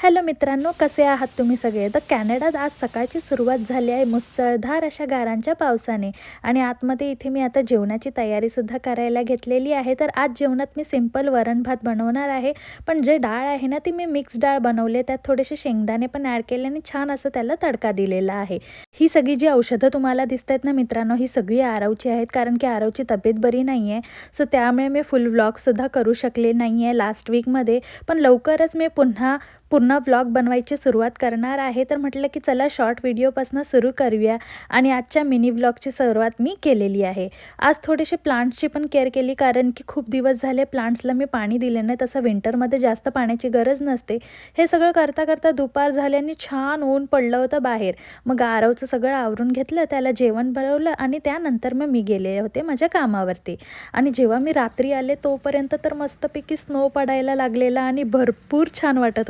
Hello मित्रांनो, कसे आहात तुम्ही सगळे? तर कॅनडात आज सकाळची सुरुवात झाली आहे मुसळधार अशा गारांच्या पावसाने आणि आतमध्ये इथे मी आता जेवणाची तयारीसुद्धा करायला घेतलेली आहे. तर आज जेवणात मी सिंपल वरण भात बनवणार आहे. पण जे डाळ आहे ना, ती मी मिक्स डाळ बनवली. त्यात थोडेसे शेंगदाणे पण ॲड केले आणि छान असं त्याला तडका दिलेला आहे. ही सगळी जी औषधं तुम्हाला दिसतायत ना मित्रांनो, ही सगळी आरवची आहेत, कारण की आरवची तब्येत बरी नाही आहे. सो त्यामुळे मी फुल व्लॉगसुद्धा करू शकले नाही आहे लास्ट वीकमध्ये. पण लवकरच मी पूर्ण व्लॉग बनवायची सुरुवात करणार आहे. तर म्हटलं की चला शॉर्ट व्हिडिओपासून सुरू करूया आणि आजच्या मिनी व्लॉगची सुरुवात मी केलेली आहे. आज थोडेसे प्लांट्सची पण केअर केली, कारण की खूप दिवस झाले प्लांट्सला मी पाणी दिले नाही. तसं विंटरमध्ये जास्त पाण्याची गरज नसते. हे सगळं करता करता दुपार झाली आणि छान ऊन पडलं होतं बाहेर. मग आरवचं सगळं आवरून घेतलं, त्याला जेवण बनवलं आणि त्यानंतर मग मी गेले होते माझ्या कामावरती. आणि जेव्हा मी रात्री आले तोपर्यंत तर मस्तपैकी स्नो पडायला लागलेला आणि भरपूर छान वाटत